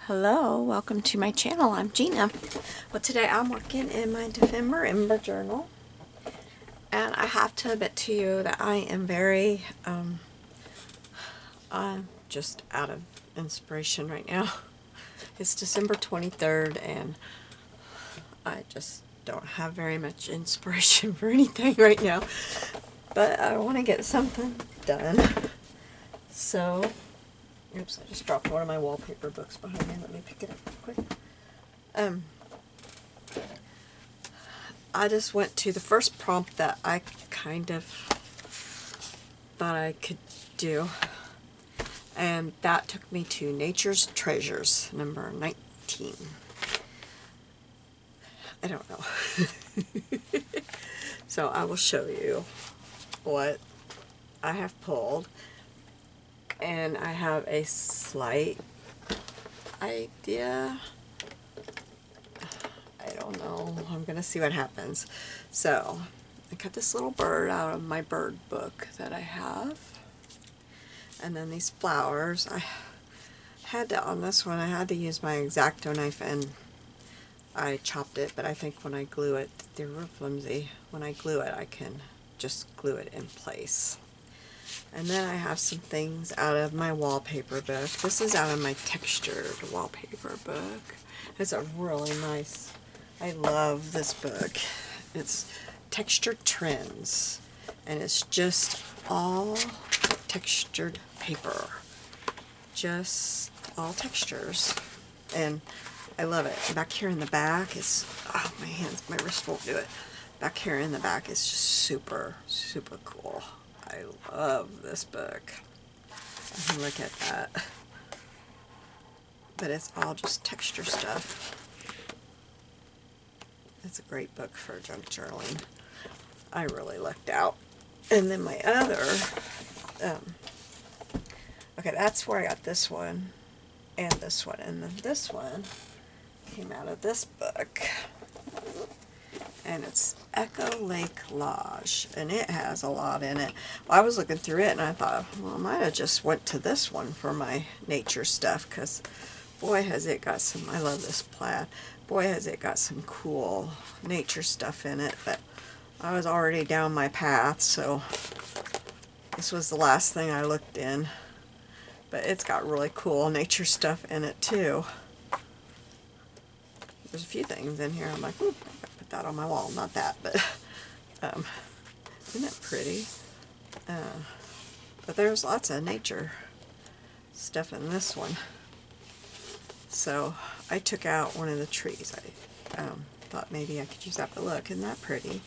Hello, welcome to my channel. I'm Gina. Well, today I'm working in my Dephemerember journal, and I have to admit to you that I am very, I'm just out of inspiration right now. It's December 23rd, and I just don't have very much inspiration for anything right now, but I want to get something done. So, oops, I just dropped one of my wallpaper books behind me. Let me pick it up real quick. I just went to the first prompt that I kind of thought I could do, and that took me to Nature's Treasures, number 19. I don't know. So I will show you what I have pulled, and I have a slight idea. I don't know. I'm going to see what happens. So I cut this little bird out of my bird book that I have. And then these flowers. I had to, on this one, I had to use my X-Acto knife and I chopped it, but I think when I glue it, they're real flimsy. When I glue it, I can just glue it in place. And then I have some things out of my wallpaper book. This is out of my textured wallpaper book. It's a really nice, I love this book. It's Textured Trends, and it's just all textured paper. Just all textures. And I love it. Back here in the back is, oh, my hands, my wrist won't do it. Back here in the back is just super, super cool. I love this book. Look at that. But it's all just texture stuff. It's a great book for junk journaling. I really lucked out. And then my other, okay, that's where I got this one and this one. And then this one came out of this book. And it's Echo Lake Lodge, and it has a lot in it. Well, I was looking through it and I thought, well, I might have just went to this one for my nature stuff, because boy has it got some, I love this plaid, boy has it got some cool nature stuff in it. But I was already down my path, so this was the last thing I looked in. But it's got really cool nature stuff in it too. There's a few things in here I'm like, I gotta put that on my wall. Not that, but isn't it pretty? But there's lots of nature stuff in this one. So I took out one of the trees. I thought maybe I could use that, but look, isn't that pretty?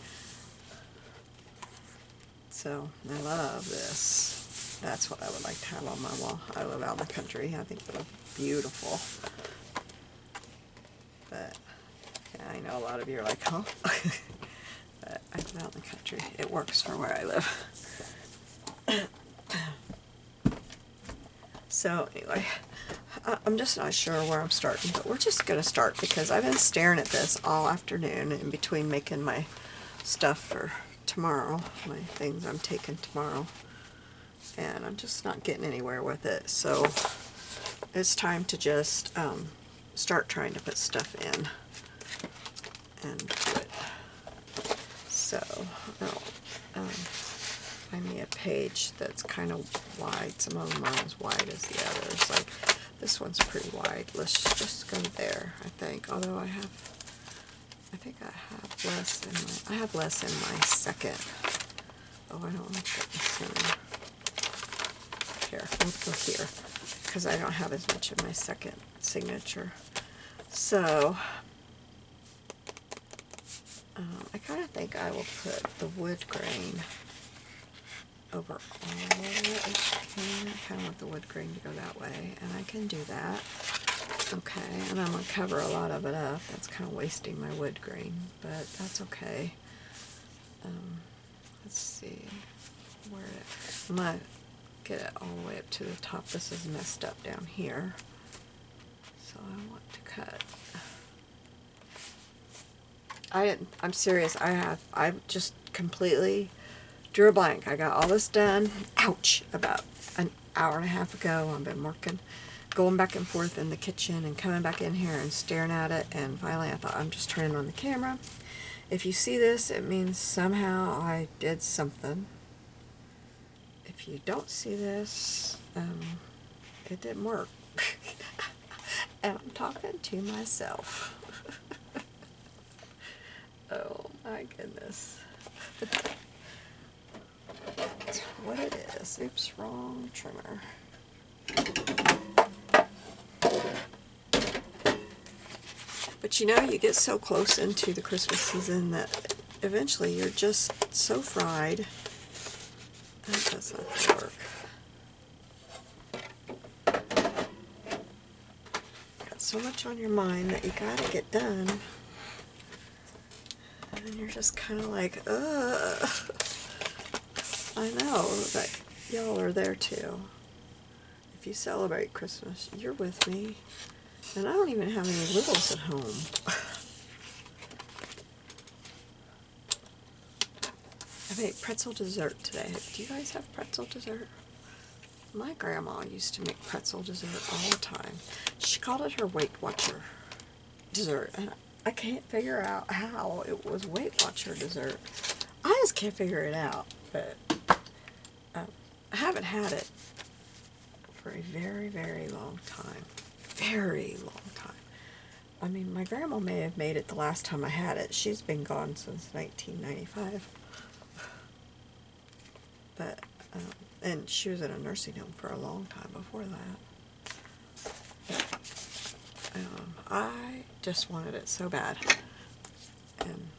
So I love this. That's what I would like to have on my wall. I live out in the country. I think it would be beautiful. But yeah, I know a lot of you are like, huh? But I live out in the country. It works for where I live. So anyway, I'm just not sure where I'm starting, but we're just going to start because I've been staring at this all afternoon in between making my stuff for tomorrow, my things I'm taking tomorrow, and I'm just not getting anywhere with it. So it's time to just start trying to put stuff in and do it. So I'll find me a page that's kind of wide. Some of them aren't as wide as the others. Like this one's pretty wide. Let's just go there, I think. Although I think I have less in my, I have less in my second. Oh, I don't want to put this in. Here, we'll go here, because I don't have as much in my second signature. So I kind of think I will put the wood grain over all of it if I can. I kind of want the wood grain to go that way, and I can do that. Okay, and I'm going to cover a lot of it up. That's kind of wasting my wood grain, but that's okay. Let's see where I'm going to get it all the way up to the top. This is messed up down here, so I want to cut. I'm serious. I just completely drew a blank. I got all this done, ouch, about an hour and a half ago. I've been working, going back and forth in the kitchen and coming back in here and staring at it, and finally I thought, I'm just turning on the camera. If you see this, it means somehow I did something. If you don't see this, it didn't work. And I'm talking to myself. Oh my goodness. That's what it is. Oops, wrong trimmer. But you know, you get so close into the Christmas season that eventually you're just so fried. That does not work. Got so much on your mind that you gotta get done. And you're just kind of like, ugh. I know that y'all are there too. If you celebrate Christmas, you're with me. And I don't even have any littles at home. I made pretzel dessert today. Do you guys have pretzel dessert? My grandma used to make pretzel dessert all the time. She called it her Weight Watcher dessert. And I can't figure out how it was Weight Watcher dessert. I just can't figure it out. But I haven't had it for a very, very long time. Very long time. I mean, my grandma may have made it the last time I had it. She's been gone since 1995. But, and she was in a nursing home for a long time before that. I just wanted it so bad. And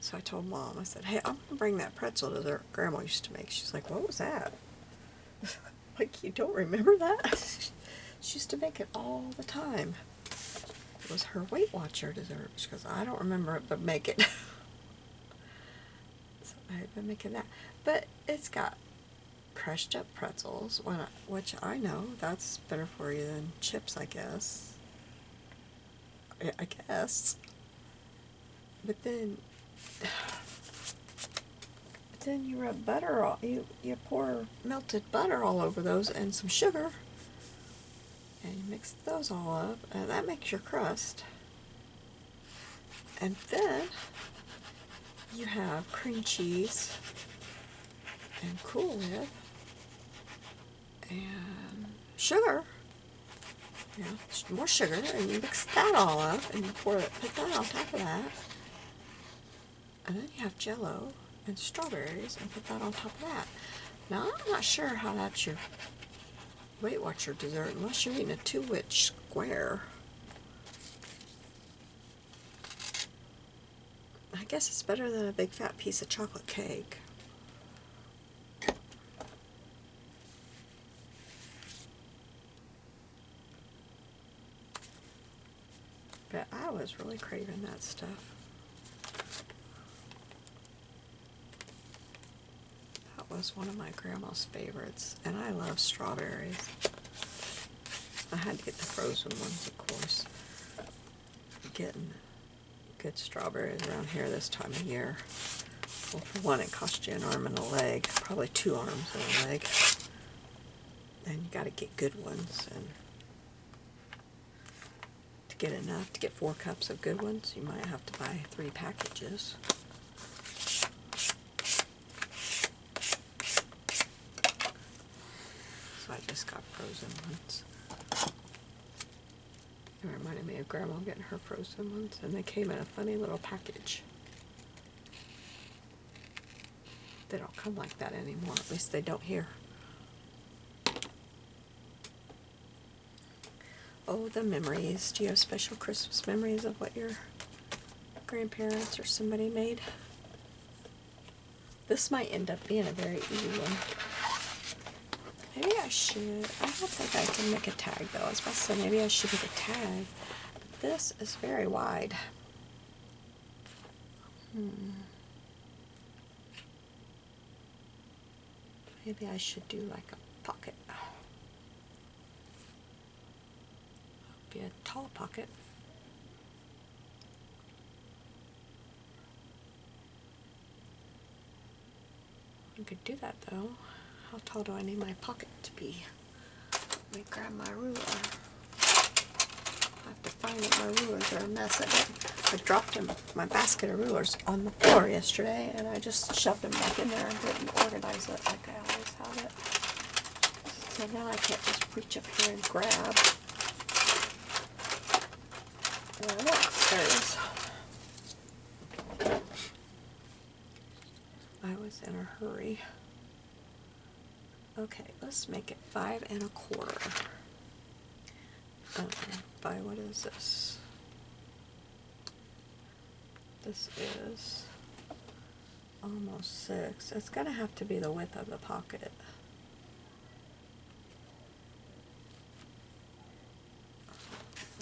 so I told Mom, I said, hey, I'm going to bring that pretzel dessert Grandma used to make. She's like, what was that? Like, you don't remember that? She used to make it all the time. It was her Weight Watcher dessert. She goes, I don't remember it, but make it. So I've been making that. But it's got crushed up pretzels, which I know that's better for you than chips, I guess. I guess. But then you rub butter all, you pour melted butter all over those and some sugar. And you mix those all up, and that makes your crust. And then you have cream cheese and Cool Whip and sugar. You know, more sugar, and you mix that all up, and you put that on top of that. And then you have Jell-O and strawberries, and put that on top of that. Now, I'm not sure how that's your Weight Watcher dessert unless you're eating a 2-inch square. I guess it's better than a big fat piece of chocolate cake. But I was really craving that stuff. That was one of my grandma's favorites, and I love strawberries. I had to get the frozen ones, of course. Getting good strawberries around here this time of year. Well, for one, it costs you an arm and a leg, probably 2 arms and a leg. And you gotta get good ones, and to get enough, to get 4 cups of good ones, you might have to buy 3 packages. So I just got frozen ones. It reminded me of Grandma getting her frozen ones, and they came in a funny little package. They don't come like that anymore, at least they don't here. Oh, the memories. Do you have special Christmas memories of what your grandparents or somebody made? This might end up being a very easy one. Maybe I should. I don't think I can make a tag though. I was about to say maybe I should make a tag. But this is very wide. Maybe I should do like a pocket. Be a tall pocket. I could do that though. How tall do I need my pocket to be? Let me grab my ruler. I have to find it. My rulers are a mess. I dropped my basket of rulers on the floor yesterday, and I just shoved them back in there and didn't organize it like I always have it. So now I can't just reach up here and grab. There it is. I was in a hurry. Okay, let's make it 5 1/4. By what is this? This is almost 6. It's gonna have to be the width of the pocket.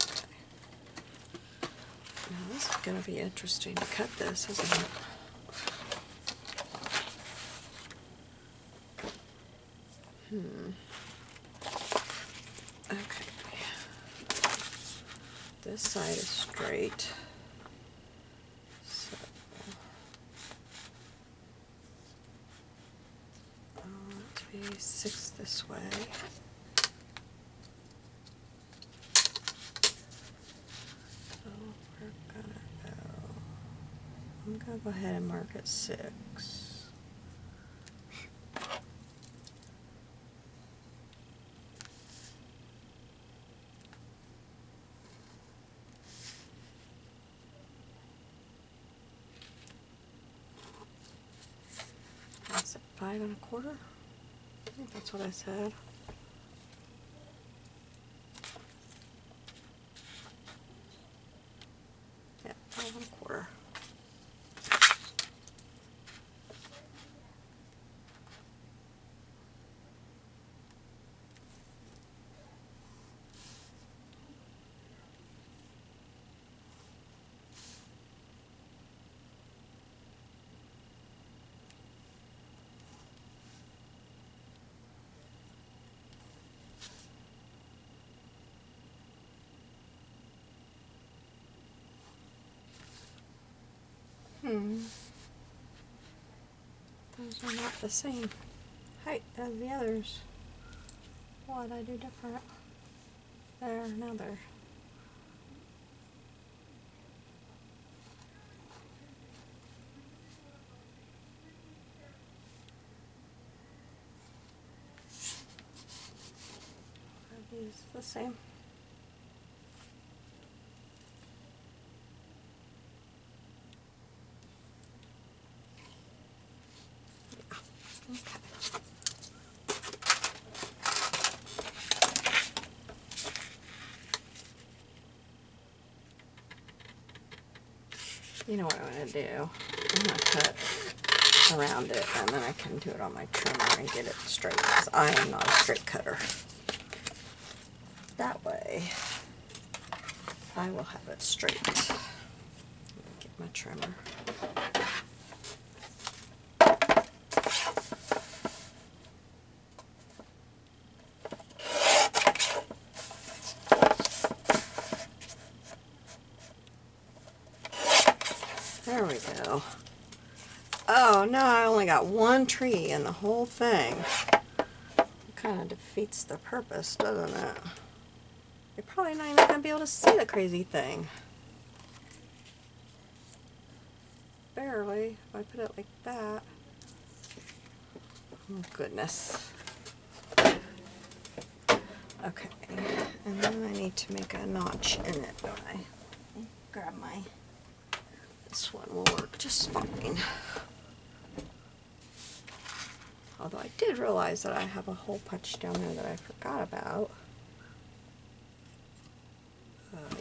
Okay. Now this is gonna be interesting to cut this, isn't it? Okay. This side is straight. So I want it to be 6 this way. So we're gonna go, I'm gonna go ahead and mark it 6. Is it 5 1/4? I think that's what I said. Yeah, 5 1/4. Those are not the same height as the others. What did I do different? There, now there. Are these the same? Okay. You know what I'm going to do? I'm going to cut around it, and then I can do it on my trimmer and get it straight, because I am not a straight cutter. That way, I will have it straight. Let me get my trimmer. There we go. Oh no, I only got one tree in the whole thing. It kind of defeats the purpose, doesn't it? You're probably not even going to be able to see the crazy thing. Barely, if I put it like that. Oh goodness. Okay, and then I need to make a notch in it, don't I? Grab my... This one will work just fine. Although I did realize that I have a hole punched down there that I forgot about.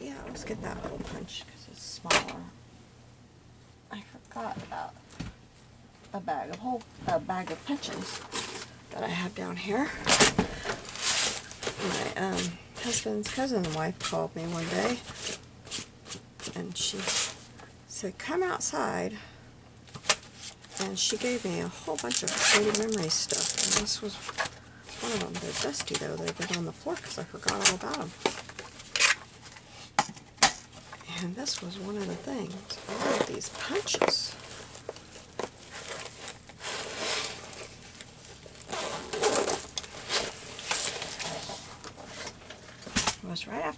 Yeah, let's get that hole punched because it's smaller. I forgot about a bag of punches that I have down here. My husband's cousin's wife called me one day, and she said, "Come outside." And she gave me a whole bunch of Dephemerember stuff, and this was one of them. They're dusty though; they've been on the floor because I forgot all about them. And this was one of the things. All of these punches.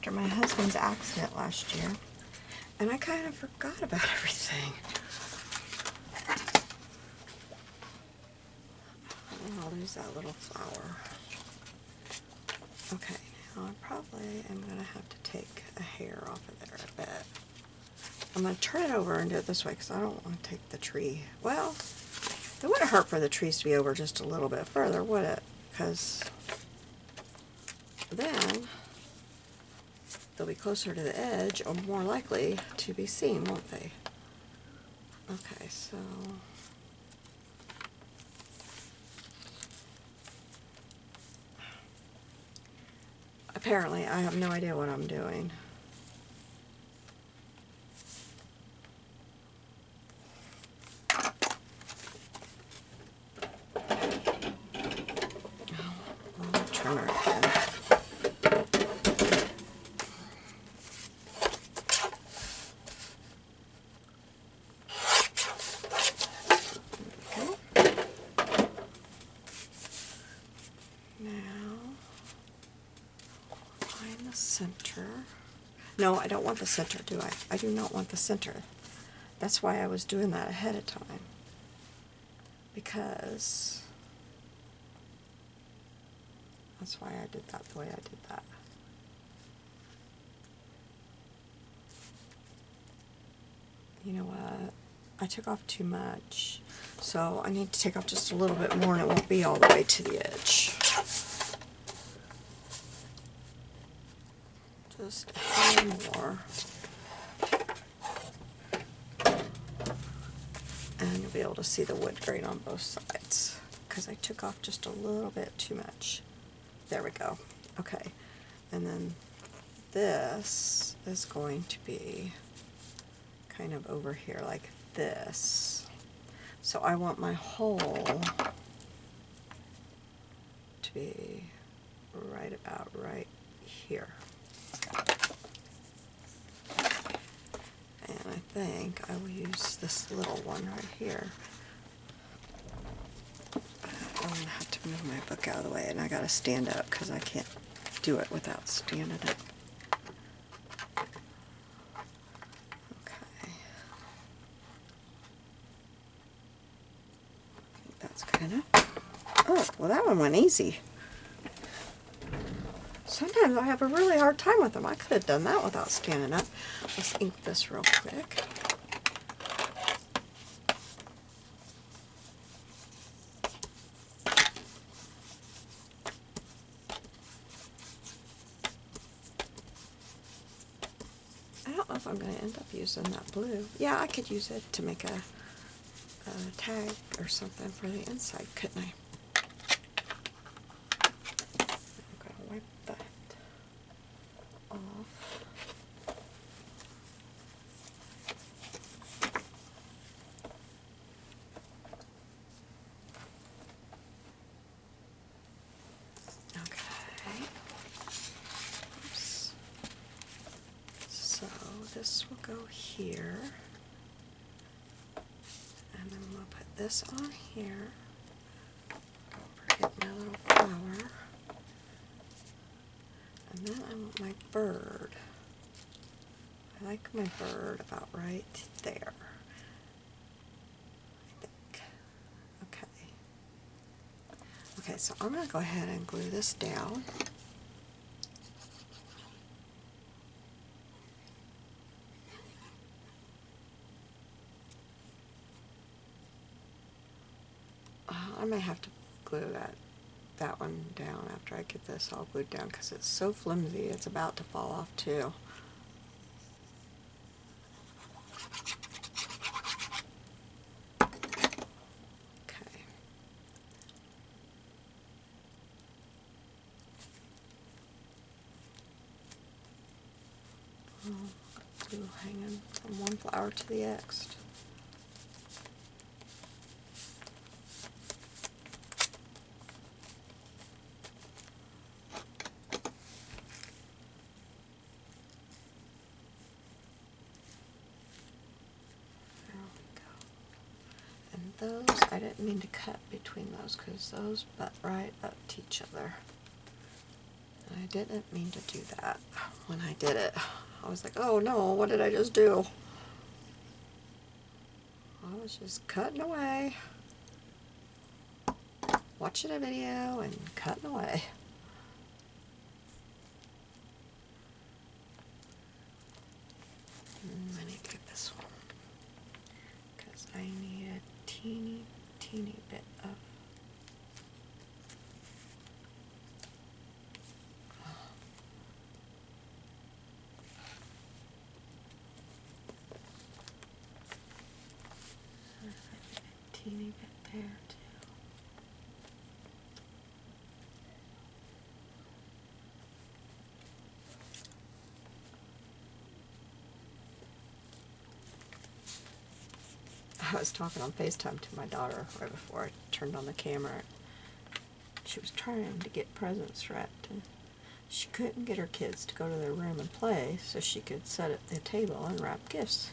after my husband's accident last year, and I kind of forgot about everything. I'll lose that little flower. Okay, now I probably am going to have to take a hair off of there, I bet. I'm going to turn it over and do it this way because I don't want to take the tree. Well, it wouldn't hurt for the trees to be over just a little bit further, would it? Because then they'll be closer to the edge or more likely to be seen, won't they? Okay, so apparently I have no idea what I'm doing. I'll trimmer again. Center. No, I don't want the center, do I? I do not want the center. That's why I was doing that ahead of time. Because that's why I did that the way I did that. You know what? I took off too much. So I need to take off just a little bit more and it won't be all the way to the edge. Just a hair more. And you'll be able to see the wood grain on both sides because I took off just a little bit too much. There we go. Okay. And then this is going to be kind of over here like this. So I want my hole to be right about right here. And I think I will use this little one right here. I'm going to have to move my book out of the way, and I got to stand up because I can't do it without standing up. Okay. I think that's kind of... Oh, well that one went easy. Sometimes I have a really hard time with them. I could have done that without standing up. Let's ink this real quick. I don't know if I'm going to end up using that blue. Yeah, I could use it to make a tag or something for the inside, couldn't I? This will go here, and then we'll put this on here. Don't forget my little flower. And then I want my bird. I like my bird about right there, I think. Okay. Okay, so I'm going to go ahead and glue this down. I may have to glue that one down after I get this all glued down because it's so flimsy it's about to fall off too. Okay. Glue hanging from one flower to the next. Those, I didn't mean to cut between those because those butt right up to each other. I didn't mean to do that when I did it. I was like, oh no, what did I just do? I was just cutting away, watching a video and cutting away. I need to get this one because I need a teeny bit of teeny bit there too. I was talking on FaceTime to my daughter right before I turned on the camera. She was trying to get presents wrapped, and she couldn't get her kids to go to their room and play so she could sit at the table and wrap gifts.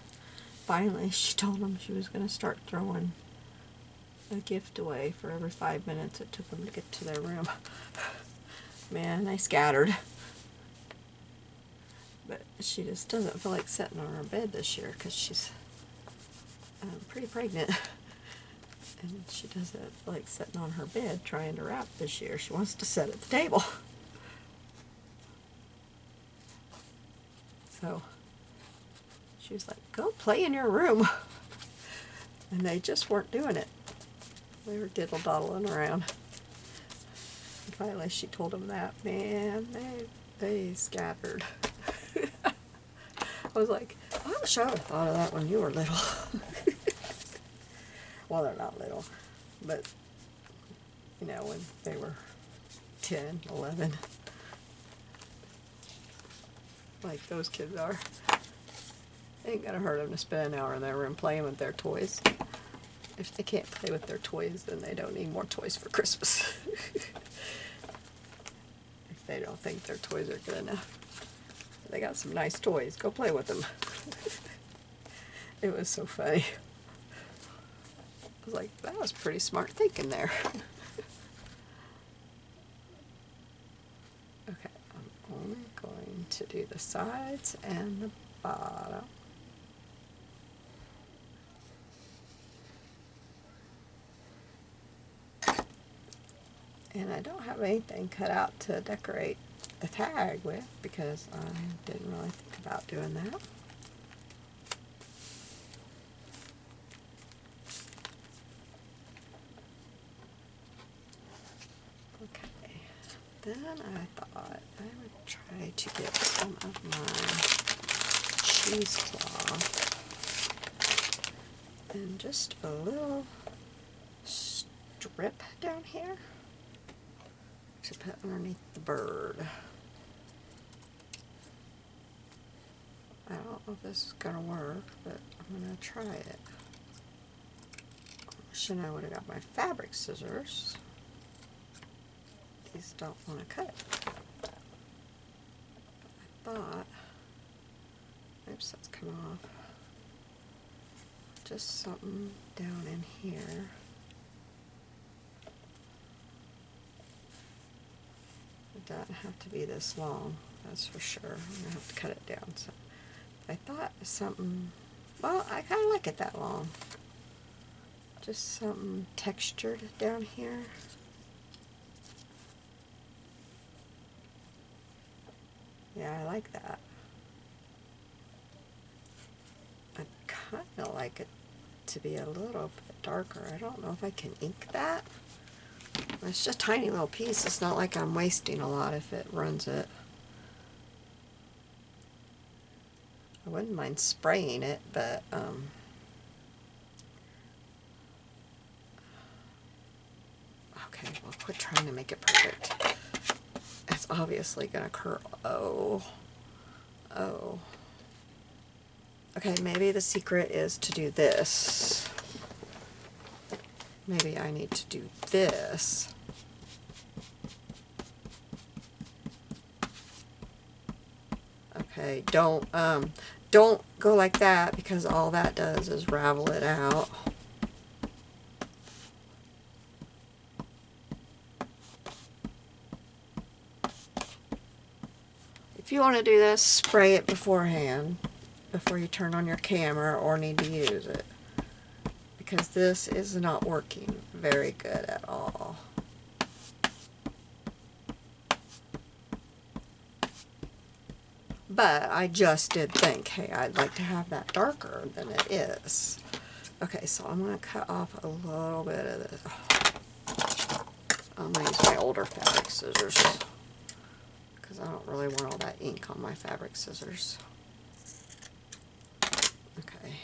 Finally, she told them she was going to start throwing a gift away for every 5 minutes it took them to get to their room. Man, they scattered. But she just doesn't feel like sitting on her bed this year because she's pretty pregnant. And she doesn't like sitting on her bed trying to wrap this year. She wants to sit at the table. So she was like, go play in your room. And they just weren't doing it. They were diddle-doddling around. And finally she told them that, man, they scattered. I was like, I wish I would have thought of that when you were little. Well, they're not little, but, you know, when they were 10, 11, like those kids are. It ain't gonna hurt them to spend an hour in their room playing with their toys. If they can't play with their toys, then they don't need more toys for Christmas. If they don't think their toys are good enough. They got some nice toys. Go play with them. It was so funny. I was like, that was pretty smart thinking there. Okay, I'm only going to do the sides and the bottom. And I don't have anything cut out to decorate the tag with because I didn't really think about doing that. Okay, then I thought I would try to get some of my cheesecloth and just a little strip down here to put underneath the bird. I don't know if this is going to work, but I'm going to try it. Wishing I would have got my fabric scissors. These don't want to cut it. I thought, oops, that's come off. Just something down in here. It doesn't have to be this long, that's for sure. I'm going to have to cut it down. So I thought something, well, I kind of like it that long. Just something textured down here. Yeah, I like that. I kind of like it to be a little bit darker. I don't know if I can ink that. It's just a tiny little piece. It's not like I'm wasting a lot if it runs it. I wouldn't mind spraying it, but okay, well, quit trying to make it perfect. It's obviously gonna curl. Oh. Okay, maybe the secret is to do this. Maybe I need to do this. Okay, don't go like that because all that does is ravel it out. If you want to do this, spray it beforehand, before you turn on your camera or need to use it, because this is not working very good at all. But I just did think, hey, I'd like to have that darker than it is. Okay, so I'm going to cut off a little bit of this. I'm going to use my older fabric scissors, because I don't really want all that ink on my fabric scissors. Okay.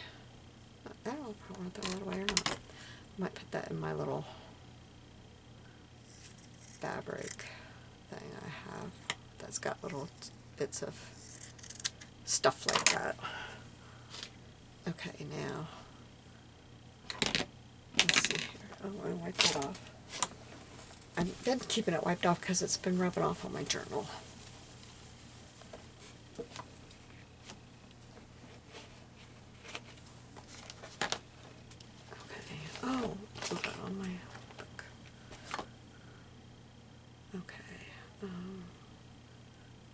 I don't know if I want to throw that away or not. I might put that in my little fabric thing I have that's got little bits of stuff like that. Okay, now, let's see here. Oh, I wiped it off. I've been keeping it wiped off because it's been rubbing off on my journal. Okay. Oh, put that on my book. Okay.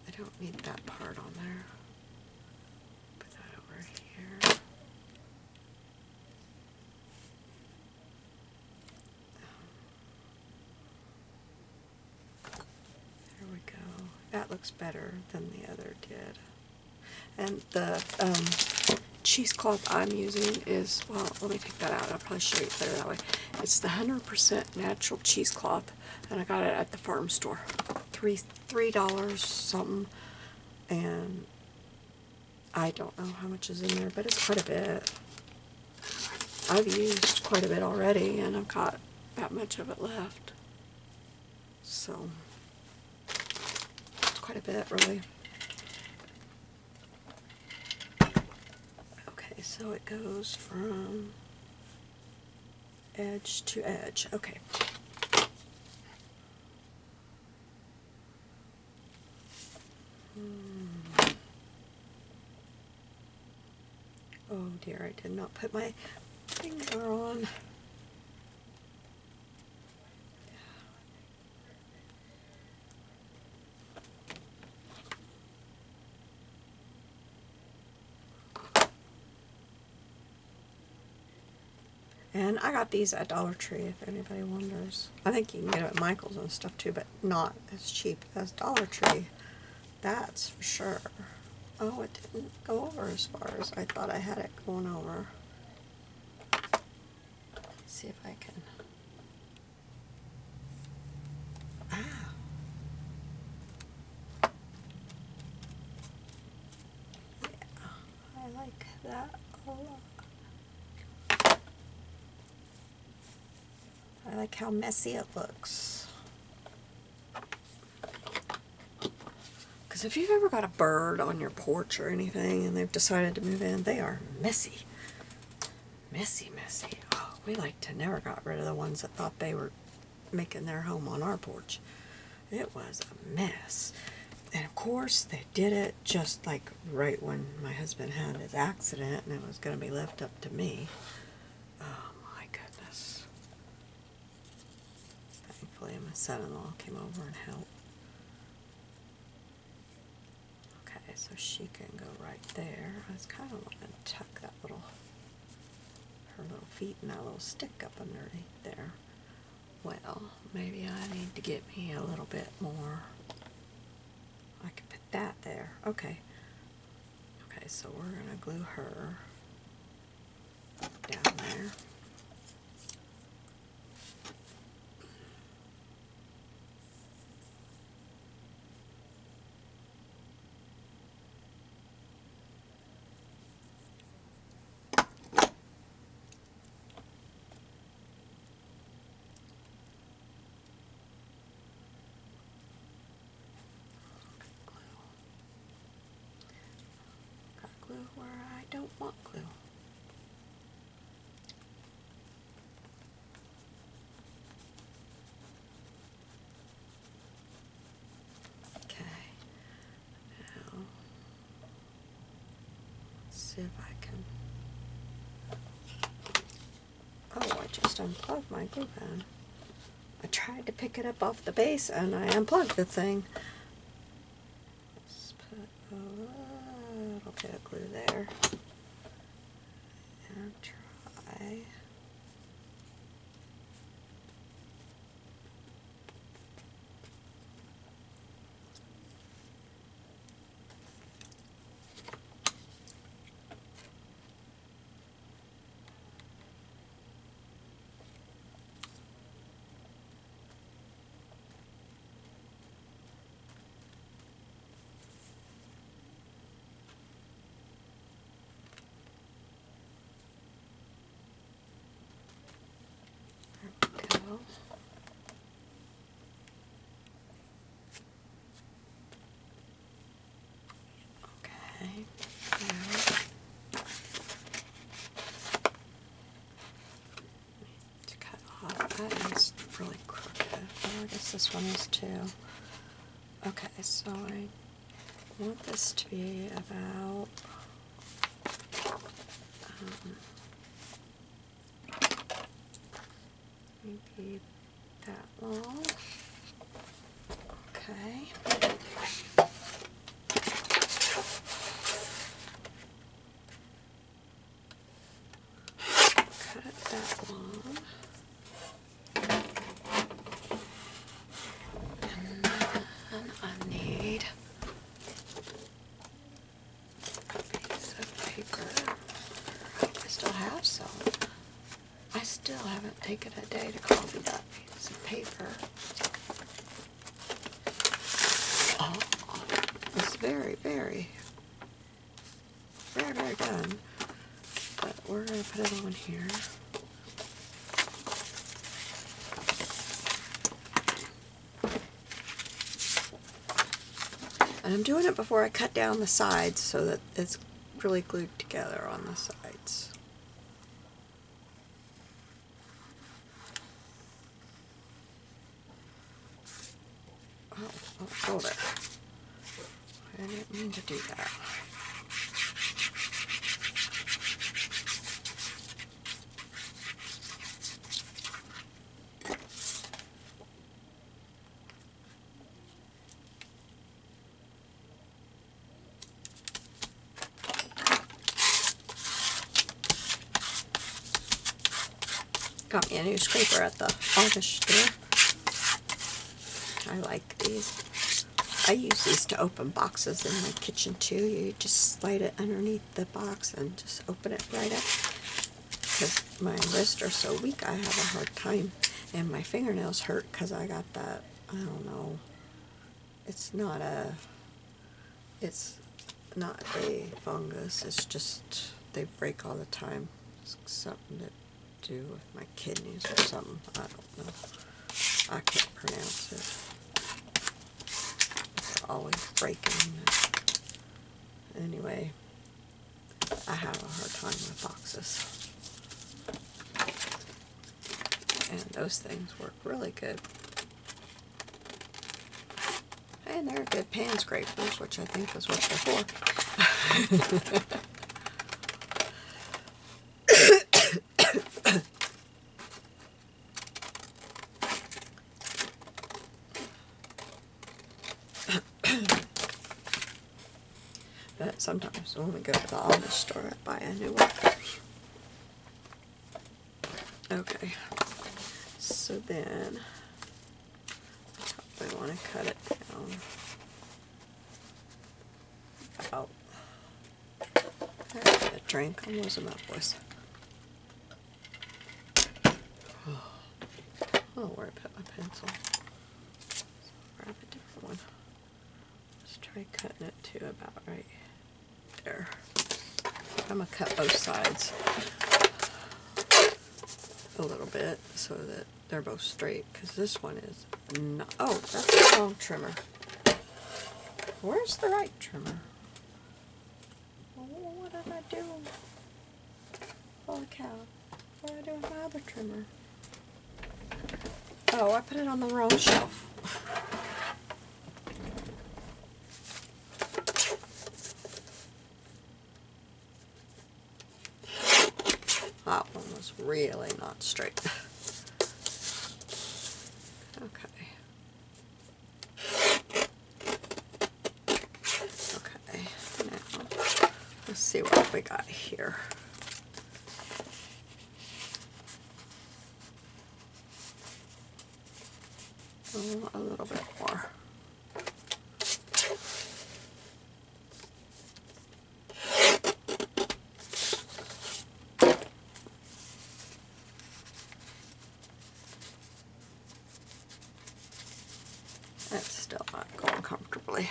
I don't need that part on there. Put that over here. There we go. That looks better than the other did. And the cheesecloth I'm using is, well, let me take that out. I'll probably show you better that way. It's the 100% natural cheesecloth, and I got it at the farm store. $3 something, and I don't know how much is in there, but it's quite a bit. I've used quite a bit already, and I've got that much of it left. So, it's quite a bit, really. Okay, so it goes from edge to edge. Okay. Oh dear, I did not put my finger on. And I got these at Dollar Tree, if anybody wonders. I think you can get them at Michael's and stuff too, but not as cheap as Dollar Tree. That's for sure. Oh, it didn't go over as far as I thought I had it going over. Let's see if I can. Ah. Yeah, I like that a lot. I like how messy it looks. Because if you've ever got a bird on your porch or anything and they've decided to move in, they are messy. Messy, messy. Oh, we like to never got rid of the ones that thought they were making their home on our porch. It was a mess. And of course, they did it just like right when my husband had his accident and it was going to be left up to me. Oh my goodness. Thankfully, my son-in-law came over and helped. Okay, so she can go right there. I was kind of wanting to tuck that little, her little feet and that little stick up underneath there. Well, maybe I need to get me a little bit more. I can put that there. Okay. Okay, so we're going to glue her down there. Glue where I don't want glue. Okay. Now, let's see if I can. Oh, I just unplugged my glue gun. I tried to pick it up off the base and I unplugged the thing. Let's put bit of glue there. And try. Go. Okay. To cut off. That is really crooked. Oh, I guess this one is too. Okay, so I want this to be about maybe that long. Okay. Cut it that long. And then I need a piece of paper. I still have some. I still haven't taken a day to copy that piece of paper. Oh, it's very, very, very, very done. But we're going to put it on here. And I'm doing it before I cut down the sides so that it's really glued together on the sides. Oh, hold it. I didn't mean to do that. Got me a new scraper at the office store. I like these. I use these to open boxes in my kitchen too. You just slide it underneath the box and just open it right up. Because my wrists are so weak, I have a hard time. And my fingernails hurt because I got that, I don't know, it's not a fungus. It's just, they break all the time. It's something to do with my kidneys or something. I don't know. I can't pronounce it. They're always breaking. Anyway, I have a hard time with boxes. And those things work really good. And they're good pan scrapers, which I think is what they're for. But sometimes when we go to the office store, I buy a new one. Okay, so then I want to cut it down about a drink. I'm losing my voice. Oh, where I put my pencil. So grab a different one. Let's try cutting it to about right there. I'm going to cut both sides a little bit so that they're both straight, because this one is not. Oh, that's the wrong trimmer. Where's the right trimmer? Oh, what did I do? Holy cow. What did I do with my other trimmer? Oh, I put it on the wrong shelf. That one was really not straight. Okay. Okay, now Let's see what we got here. Oh, a little bit more. It's still not going comfortably.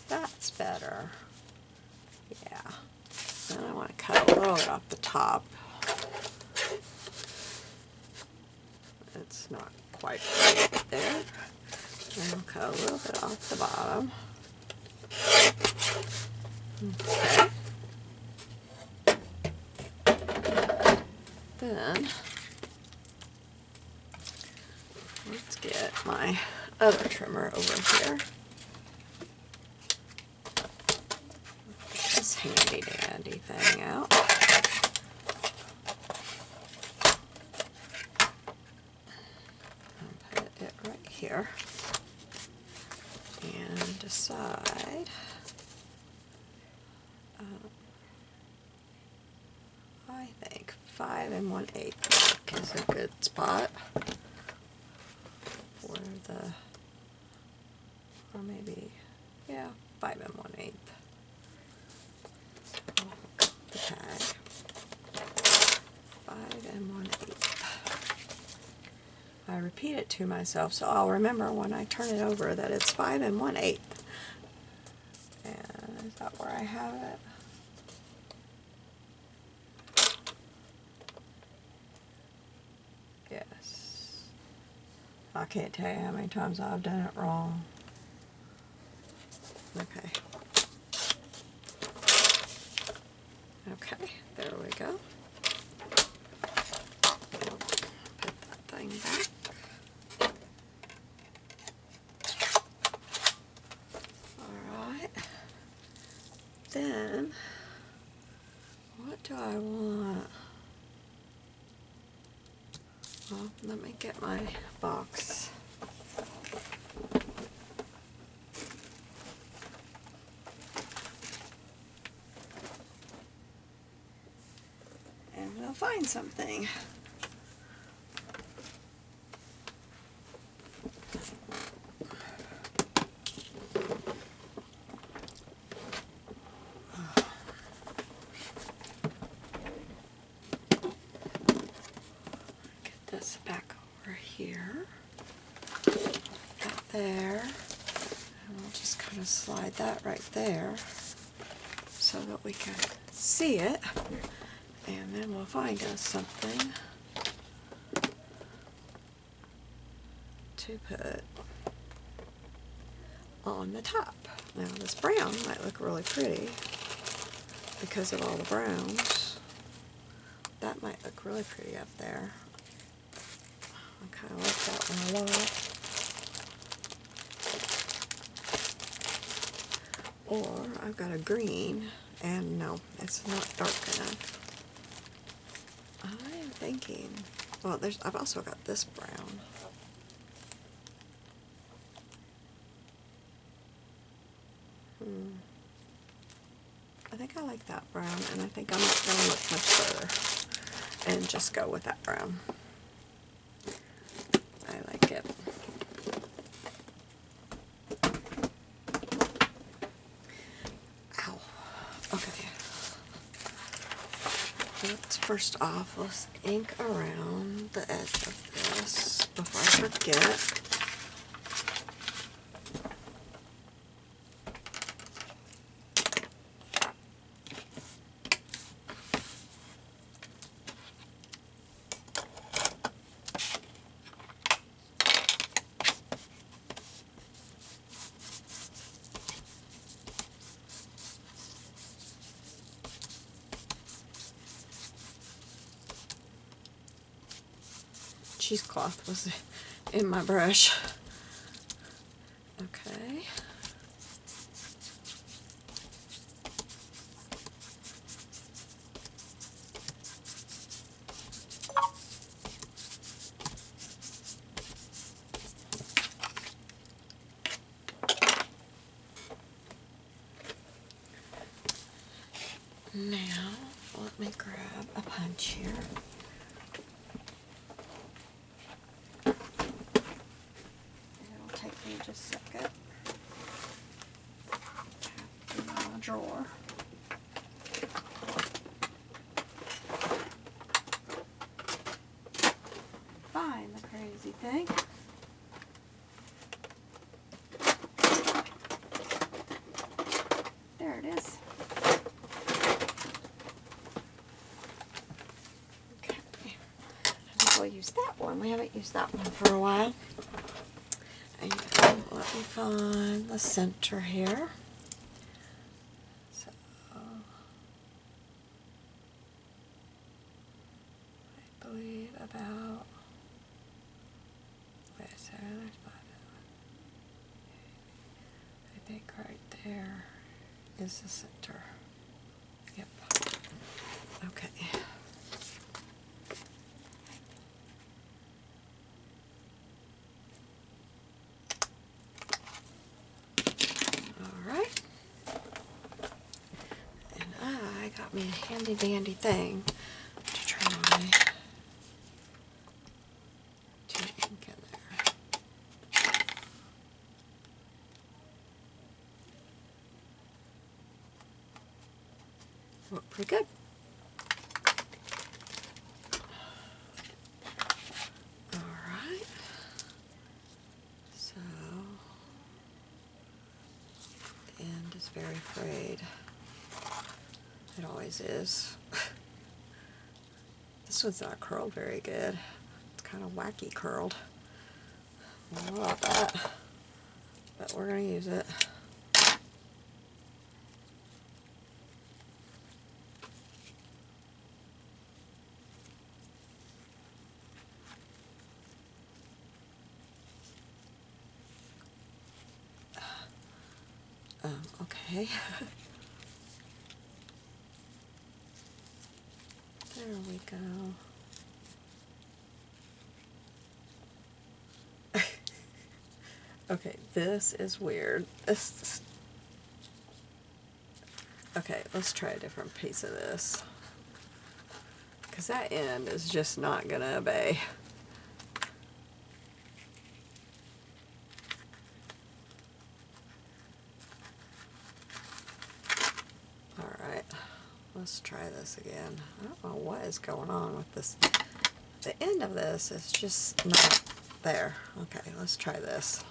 That's better. Yeah. Then I want to cut a little bit off the top. It's not quite right there. And I'll cut a little bit off the bottom. Okay. Then let's get my other trimmer over here. This handy dandy thing out. And put it right here. And decide I think 5 1/8 is a good spot for the, or maybe, yeah, 5 1/8. So I'll cut the tag 5 1/8. I repeat it to myself so I'll remember when I turn it over that it's 5 1/8. And is that where I have it? Yes. I can't tell you how many times I've done it wrong. Okay. Okay, there we go. Put that thing back. Alright. Then, what do I want? Well, let me get my box. And we'll find something. Get this back over here. That there. And we'll just kind of slide that right there so that we can see it. And then we'll find us something to put on the top. Now this brown might look really pretty because of all the browns. That might look really pretty up there. I kind of like that one a lot. Or I've got a green, and no, it's not dark enough. I'm thinking, well, I've also got this brown. I think I like that brown, and I think I'm not going to look much further and just go with that brown. I like it. Ow. Okay. First off, let's ink around the edge of this before I forget. Cheesecloth was in my brush. Okay. let me grab a punch here. It'll take me just a second. Have it in my drawer. Find the crazy thing. There it is. Okay. I think we'll use that one. We haven't used that one for a while. And let me find the center here. So I believe about, wait, so there's I think right there is the center. Yep. Okay. Alright. And I got me a handy dandy thing to try to ink in there. Look pretty good. Alright. So the end is very frayed. It always is. This one's not curled very good. It's kind of wacky curled. I don't know about that, but we're going to use it. Okay. There we go. Okay, this is weird. Okay, let's try a different piece of this. Because that end is just not going to obey. Alright, let's try this again. I don't know what is going on with this. The end of this is just not there. Okay, let's try this.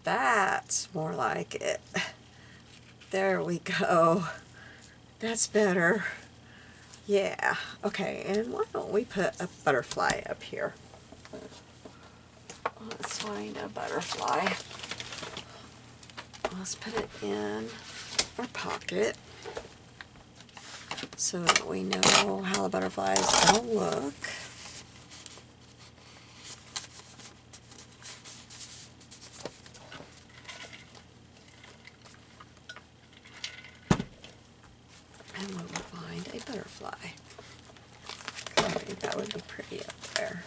That's more like it. There we go. That's better. Yeah. Okay, and why don't we put a butterfly up here? Let's find a butterfly. Let's put it in our pocket so that we know how the butterfly is going to look. And we will find a butterfly. I think that would be pretty up there.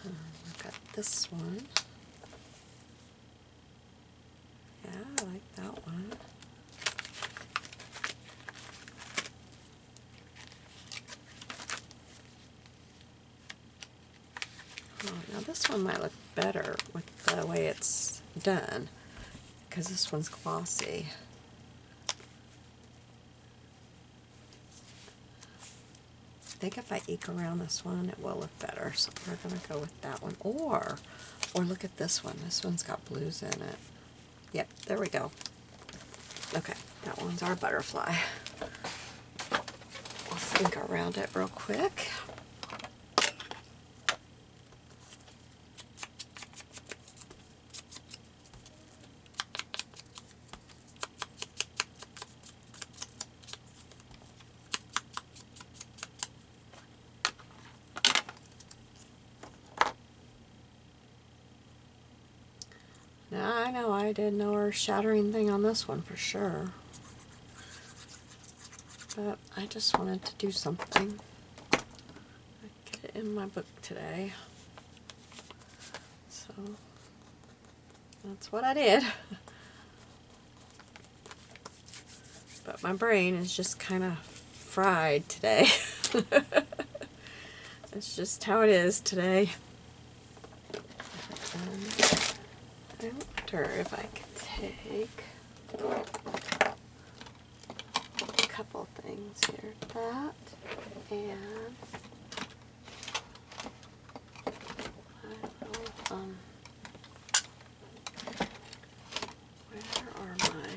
We've got this one. Yeah, I like that one. Oh, now this one might look better with the way it's done, because this one's glossy. I think if I eke around this one, it will look better. So we're going to go with that one. Or look at this one. This one's got blues in it. Yep, there we go. Okay, that one's our butterfly. Let's ink around it real quick. Now I know I did no earth-shattering thing on this one for sure. But I just wanted to do something. Get it in my book today. So that's what I did. But my brain is just kind of fried today. It's just how it is today. I wonder if I could take a couple things here. That and I don't know, where are my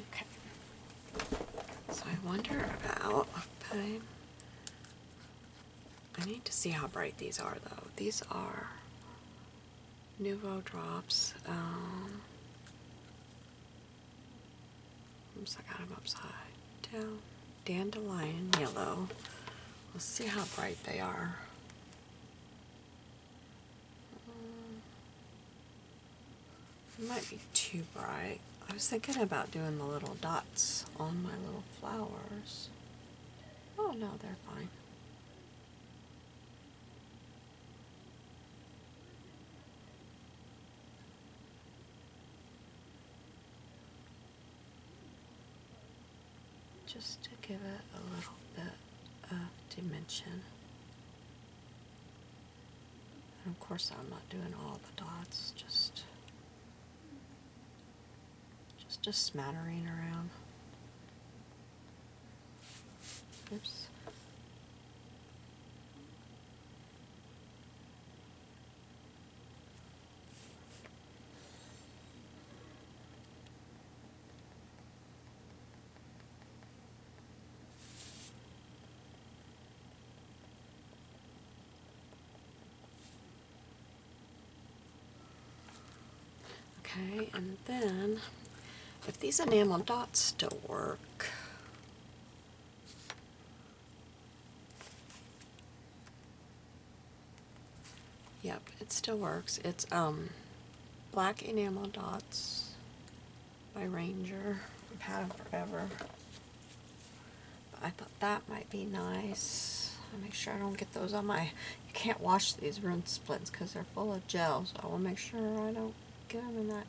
okay. So I wonder about putting. I need to see how bright these are though. These are Nouveau drops. Oops, I got them upside down. Dandelion yellow. Let's see how bright they are. It might be too bright. I was thinking about doing the little dots on my little flowers. Oh no, they're fine. Just to give it a little bit of dimension. And of course I'm not doing all the dots, just a smattering around. Oops. Okay, and then if these enamel dots still work, yep, it still works. It's black enamel dots by Ranger. I've had them forever. But I thought that might be nice. I'll make sure I don't get those on my. You can't wash these rinse splits because they're full of gel, so I will make sure I don't get them in that.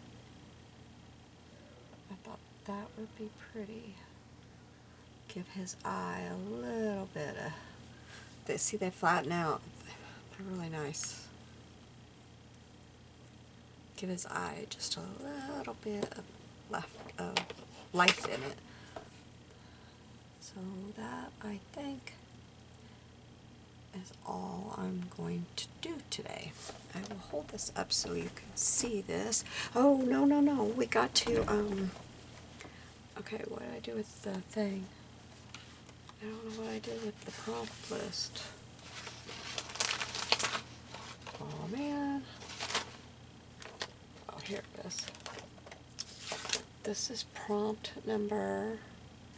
I thought that would be pretty. Give his eye a little bit of. See, they flatten out. They're really nice. Give his eye just a little bit of life in it. So that, I think, is all I'm going to do today. I will hold this up so you can see this. Oh, no, we got to, okay, what did I do with the thing? I don't know what I did with the prompt list. Oh, man. Oh, here it is. This is prompt number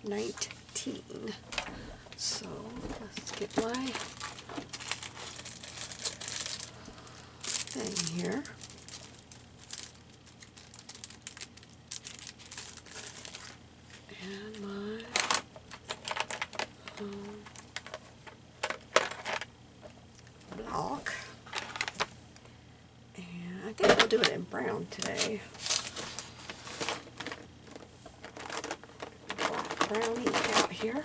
19. So let's get my thing here. And my block. And I think I'll do it in brown today. Brown ink out here.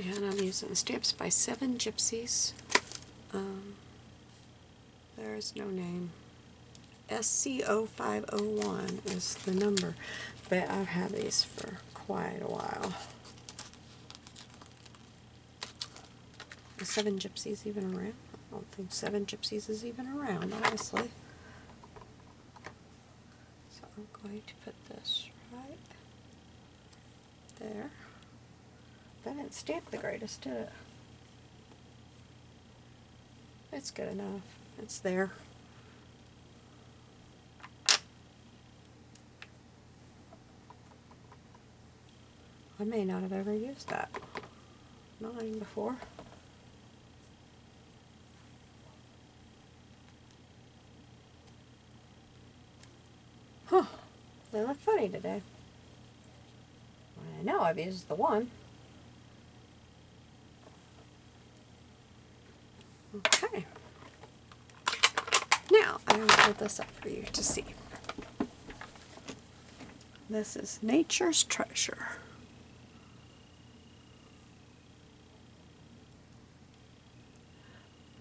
And I'm using Stamps by 7 Gypsies. There is no name. SCO501 is the number, but I've had these for quite a while. Is 7 Gypsies even around? I don't think 7 Gypsies is even around, honestly. So I'm going to put this right there. That didn't stamp the greatest, did it? It's good enough. It's there. I may not have ever used that line before. Huh. They look funny today. I know I've used the one. Okay. Now I will hold this up for you to see. This is Nature's Treasure.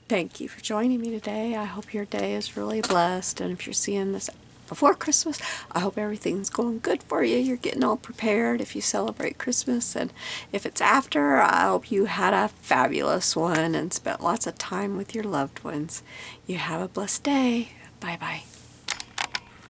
Thank you for joining me today. I hope your day is really blessed, and if you're seeing this before Christmas, I hope everything's going good for you. You're getting all prepared if you celebrate Christmas, and if it's after, I hope you had a fabulous one and spent lots of time with your loved ones. You have a blessed day. Bye-bye.